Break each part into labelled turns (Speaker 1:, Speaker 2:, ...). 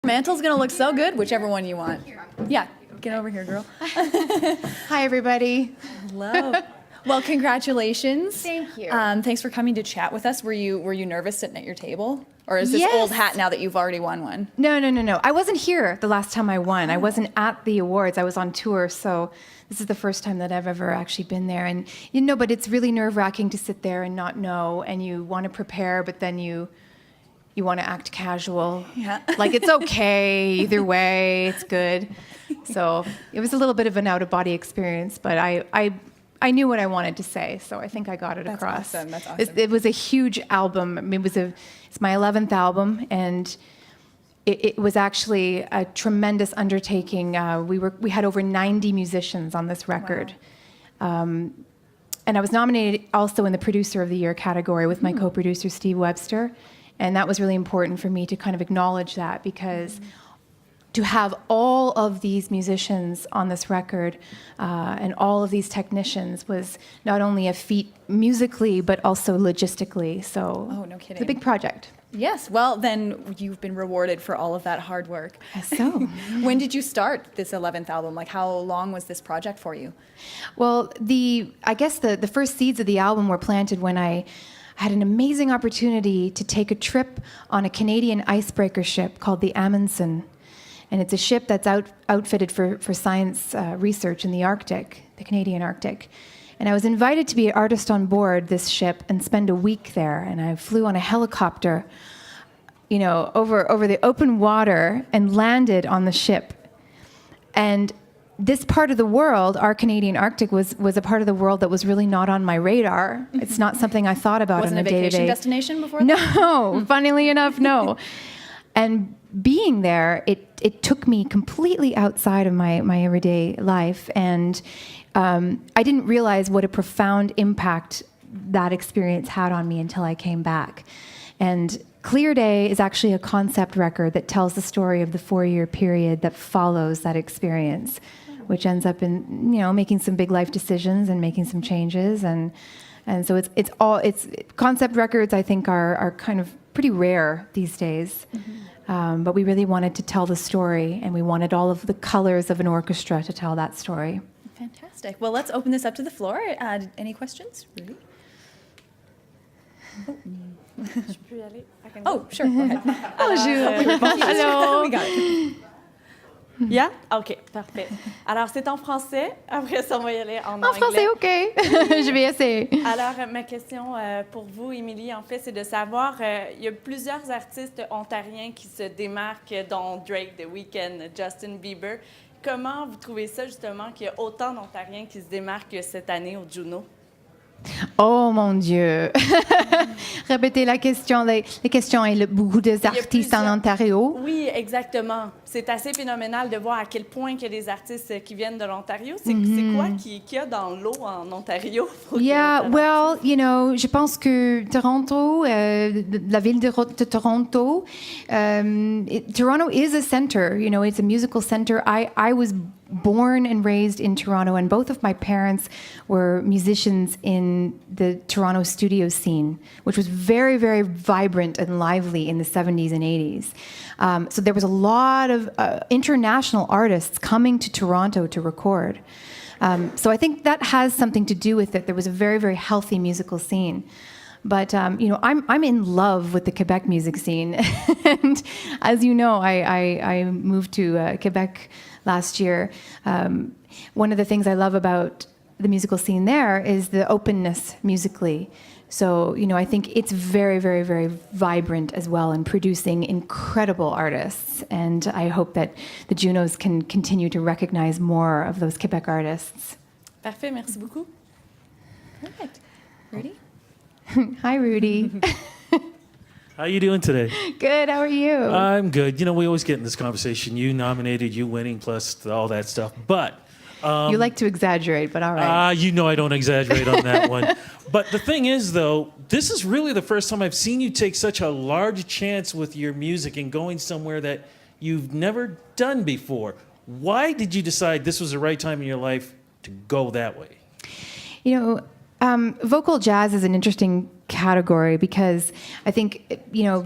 Speaker 1: Mantle's gonna look so good, whichever one you want. Yeah, get over here, girl.
Speaker 2: Hi, everybody.
Speaker 1: Hello. Well, congratulations.
Speaker 2: Thank you.
Speaker 1: Thanks for coming to chat with us. Were you nervous sitting at your table? Or is this
Speaker 2: Yes.
Speaker 1: old hat now that you've already won one?
Speaker 2: No. I wasn't here the last time I won. I wasn't at the awards. I was on tour, so this is the first time that I've ever actually been there. And but it's really nerve-wracking to sit there and not know, and you want to prepare, but then you want to act casual.
Speaker 1: Yeah.
Speaker 2: Like it's okay, either way, it's good. So it was a little bit of an out-of-body experience, but I knew what I wanted to say, so I think I got it across.
Speaker 1: Awesome. That's awesome.
Speaker 2: It was a huge album. I mean, it's my 11th album, and it was actually a tremendous undertaking. We had over 90 musicians on this record.
Speaker 1: Wow.
Speaker 2: And I was nominated also in the Producer of the Year category with my co-producer, Steve Webster. And that was really important for me to kind of acknowledge that, because to have all of these musicians on this record and all of these technicians was not only a feat musically, but also logistically. So
Speaker 1: Oh, no kidding.
Speaker 2: it's a big project.
Speaker 1: Yes, well, then you've been rewarded for all of that hard work.
Speaker 2: So
Speaker 1: When did you start this 11th album? Like, how long was this project for you?
Speaker 2: well, I guess the first seeds of the album were planted when I had an amazing opportunity to take a trip on a Canadian icebreaker ship called the Amundsen. And it's a ship that's outfitted for science research in the Arctic, the Canadian Arctic. And I was invited to be an artist on board this ship and spend a week there. And I flew on a helicopter, over the open water and landed on the ship. And this part of the world, our Canadian Arctic, was a part of the world that was really not on my radar. It's not something I thought about
Speaker 1: Wasn't
Speaker 2: on a
Speaker 1: a
Speaker 2: day-to-day.
Speaker 1: vacation destination before that?
Speaker 2: No, funnily enough, no. And being there, it took me completely outside of my everyday life, and I didn't realize what a profound impact that experience had on me until I came back. And Clear Day is actually a concept record that tells the story of the 4-year period that follows that experience, which ends up in making some big life decisions and making some changes, and so it's concept records. I think are kind of pretty rare these days. But we really wanted to tell the story, and we wanted all of the colors of an orchestra to tell that story.
Speaker 1: Fantastic. Well, let's open this up to the floor. Any questions, Rudy? Oh, sure. Go ahead.
Speaker 2: Hello.
Speaker 1: We got it.
Speaker 3: Yeah? OK, parfait. Alors, c'est en français. Après ça, on va y aller en
Speaker 2: En
Speaker 3: anglais.
Speaker 2: français, OK. Je vais essayer.
Speaker 3: Alors, ma question pour vous, Émilie, en fait, c'est de savoir, il y a plusieurs artistes ontariens qui se démarquent, dont Drake, The Weeknd, Justin Bieber. Comment vous trouvez ça, justement, qu'il y a autant d'Ontariens qui se démarquent cette année au Juno?
Speaker 2: Oh mon Dieu. Répétez la question. Les questions et beaucoup d'artistes en Ontario.
Speaker 3: Oui, exactement. C'est assez phénoménal de voir à quel point il y a des artistes qui viennent de l'Ontario. C'est quoi qu'il y a dans l'eau en Ontario?
Speaker 2: Yeah, well, je pense que Toronto, la ville de Toronto, Toronto is a center. It's a musical center. I was born and raised in Toronto, and both of my parents were musicians in the Toronto studio scene, which was very, very vibrant and lively in the 70s and 80s. So there was a lot of international artists coming to Toronto to record. So I think that has something to do with it. There was a very, very healthy musical scene. But I'm in love with the Quebec music scene, and as you know, I moved to Quebec last year. One of the things I love about the musical scene there is the openness musically. So I think it's very, very, very vibrant as well, and producing incredible artists. And I hope that the Junos can continue to recognize more of those Quebec artists.
Speaker 3: Parfait, merci beaucoup.
Speaker 1: Perfect. Rudy?
Speaker 2: Hi, Rudy.
Speaker 4: How you doing today?
Speaker 2: Good, how are you?
Speaker 4: I'm good. We always get in this conversation, you nominated, you winning, plus all that stuff. But
Speaker 2: you like to exaggerate, but all right.
Speaker 4: I don't exaggerate on that one. But the thing is, though, this is really the first time I've seen you take such a large chance with your music and going somewhere that you've never done before. Why did you decide this was the right time in your life to go that way?
Speaker 2: Vocal jazz is an interesting category because I think,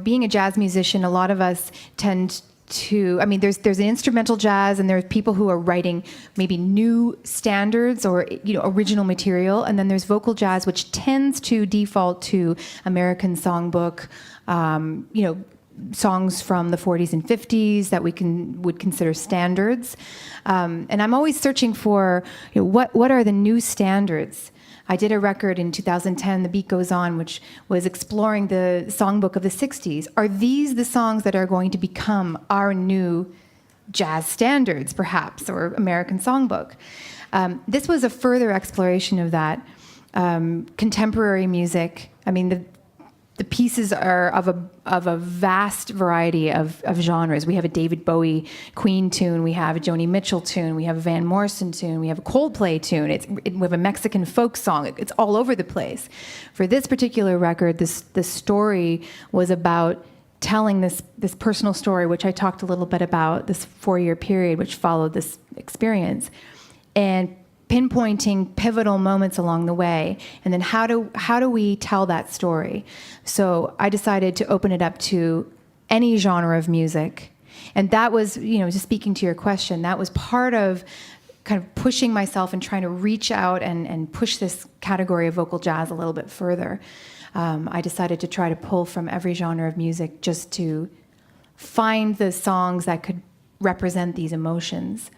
Speaker 2: being a jazz musician, a lot of us tend to, I mean, there's an instrumental jazz, and there's people who are writing maybe new standards or, you know, original material, and then there's vocal jazz, which tends to default to American songbook, you know, songs from the 40s and 50s that we would consider standards. And I'm always searching for, you know, what are the new standards. I did a record in 2010, The Beat Goes On, which was exploring the songbook of the 60s. Are these the songs that are going to become our new jazz standards, perhaps, or American songbook? This was a further exploration of that. Contemporary music, I mean, the pieces are of a vast variety of genres. We have a David Bowie Queen tune, we have a Joni Mitchell tune, we have a Van Morrison tune, we have a Coldplay tune, we have a Mexican folk song. It's all over the place. For this particular record, the story was about telling this personal story, which I talked a little bit about, this 4-year period which followed this experience, and pinpointing pivotal moments along the way, and then how do we tell that story? So I decided to open it up to any genre of music, and that was, you know, just speaking to your question, that was part of kind of pushing myself and trying to reach out and push this category of vocal jazz a little bit further. I decided to try to pull from every genre of music just to find the songs that could represent these emotions.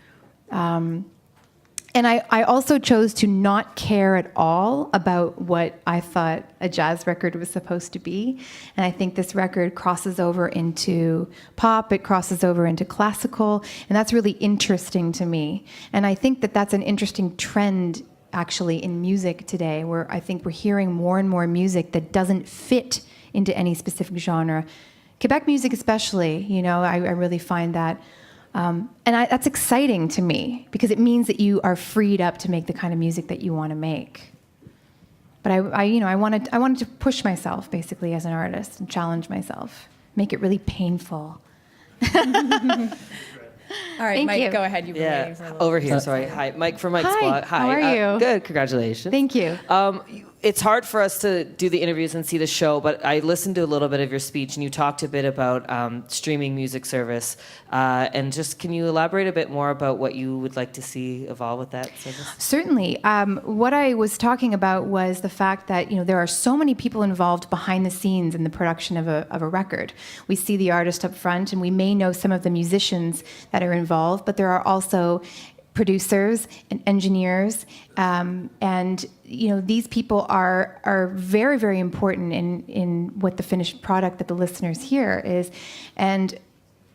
Speaker 2: And I also chose to not care at all about what I thought a jazz record was supposed to be. And I think this record crosses over into pop, it crosses over into classical, and that's really interesting to me. And I think that that's an interesting trend, actually, in music today, where I think we're hearing more and more music that doesn't fit into any specific genre. Quebec music especially, you know, I really find that. That's exciting to me because it means that you are freed up to make the kind of music that you want to make. But I wanted to push myself basically as an artist and challenge myself, make it really painful.
Speaker 1: All right,
Speaker 2: Thank
Speaker 1: Mike,
Speaker 2: you.
Speaker 1: go ahead. You've been waiting for a little
Speaker 5: Over here, sorry. Hi, Mike from Mike's
Speaker 2: Hi,
Speaker 5: Blog. Hi,
Speaker 2: how are you?
Speaker 5: Good, congratulations.
Speaker 2: Thank you.
Speaker 5: It's hard for us to do the interviews and see the show, but I listened to a little bit of your speech, and you talked a bit about streaming music service. And just, can you elaborate a bit more about what you would like to see evolve with that service?
Speaker 2: Certainly. What I was talking about was the fact that, you know, there are so many people involved behind the scenes in the production of a record. We see the artist up front, and we may know some of the musicians that are involved, but there are also producers and engineers, and you know, these people are very, very important in what the finished product that the listeners hear is. And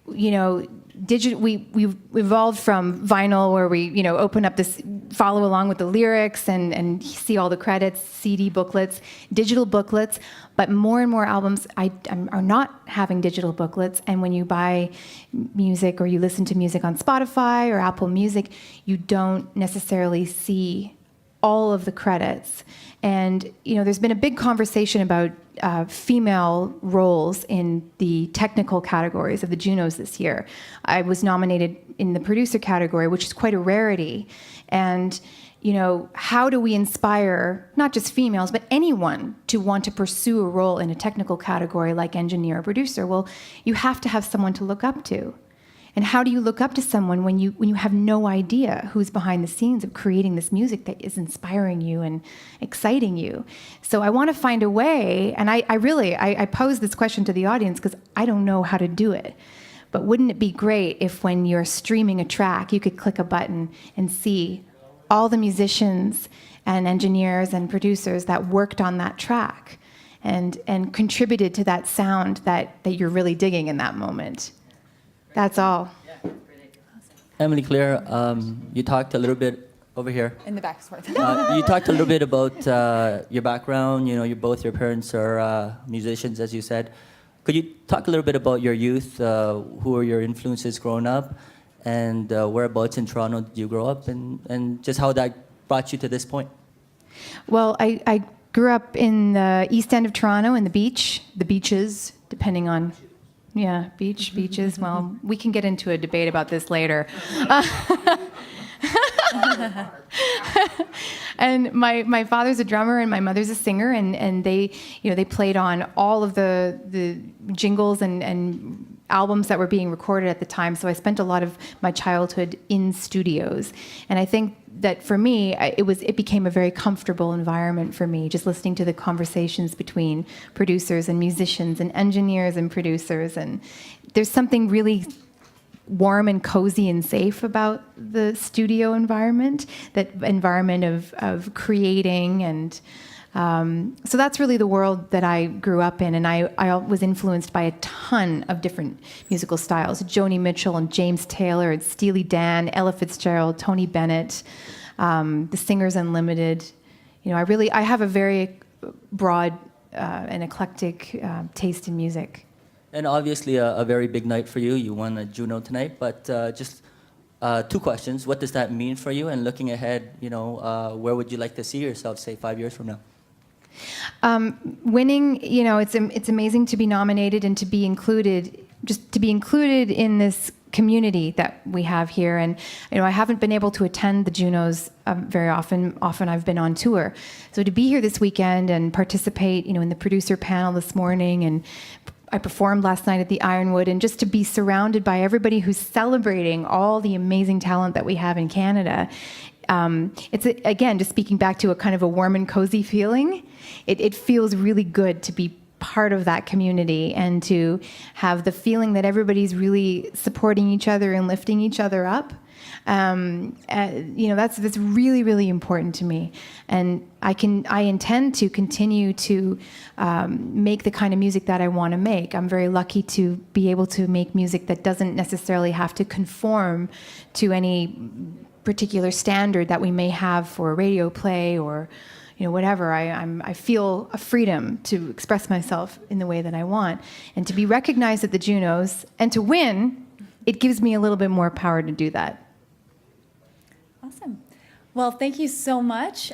Speaker 2: you know, we've evolved from vinyl, where we, you know, open up this, follow along with the lyrics and see all the credits, CD booklets, digital booklets, but more and more albums are not having digital booklets. And when you buy music or you listen to music on Spotify or Apple Music, you don't necessarily see all of the credits. And you know, there's been a big conversation about female roles in the technical categories of the Junos this year. I was nominated in the producer category, which is quite a rarity. And you know, how do we inspire not just females, but anyone to want to pursue a role in a technical category like engineer or producer? Well, you have to have someone to look up to. And how do you look up to someone when you have no idea who's behind the scenes of creating this music that is inspiring you and exciting you? So I want to find a way, and I pose this question to the audience because I don't know how to do it. But wouldn't it be great if when you're streaming a track, you could click a button and see all the musicians and engineers and producers that worked on that track and contributed to that sound that you're really digging in that moment? That's all.
Speaker 6: Emilie-Claire, you talked a little bit over here.
Speaker 1: in the back, sort of.
Speaker 6: You talked a little bit about your background. You know, both your parents are musicians, as you said. Could you talk a little bit about your youth? Who were your influences growing up? And whereabouts in Toronto did you grow up? And just how that brought you to this point?
Speaker 2: Well, I grew up in the East End of Toronto, in the beaches, depending on... Yeah, beaches. Well, we can get into a debate about this later. And my father's a drummer and my mother's a singer, and they, you know, they played on all of the jingles and albums that were being recorded at the time. So I spent a lot of my childhood in studios. And I think that for me, it became a very comfortable environment for me, just listening to the conversations between producers and musicians and engineers and producers. And there's something really warm and cozy and safe about the studio environment, that environment of creating. And so that's really the world that I grew up in. And I was influenced by a ton of different musical styles: Joni Mitchell and James Taylor and Steely Dan, Ella Fitzgerald, Tony Bennett, the Singers Unlimited. You know, I have a very broad and eclectic taste in music.
Speaker 6: And obviously a very big night for you. You won a Juno tonight, but just two questions. What does that mean for you? And looking ahead, you know, where would you like to see yourself, say, 5 years from now?
Speaker 2: Winning, you know, it's amazing to be nominated and to be included, just to be included in this community that we have here. And, you know, I haven't been able to attend the Junos very often. Often I've been on tour. So to be here this weekend and participate, you know, in the producer panel this morning, and I performed last night at the Ironwood, and just to be surrounded by everybody who's celebrating all the amazing talent that we have in Canada. It's, again, just speaking back to a kind of a warm and cozy feeling. It feels really good to be part of that community and to have the feeling that everybody's really supporting each other and lifting each other up. You know, that's really, really important to me. And I intend to continue to make the kind of music that I want to make. I'm very lucky to be able to make music that doesn't necessarily have to conform to any particular standard that we may have for radio play or, you know, whatever. I feel a freedom to express myself in the way that I want. And to be recognized at the Junos and to win, it gives me a little bit more power to do that.
Speaker 1: Awesome. Well, thank you so much.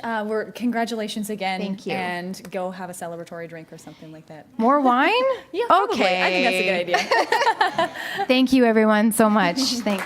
Speaker 1: Congratulations again.
Speaker 2: Thank you.
Speaker 1: And go have a celebratory drink or something like that.
Speaker 2: More wine?
Speaker 1: Yeah, probably.
Speaker 2: Okay.
Speaker 1: I think that's a good idea.
Speaker 2: Thank you, everyone, so much. Thanks.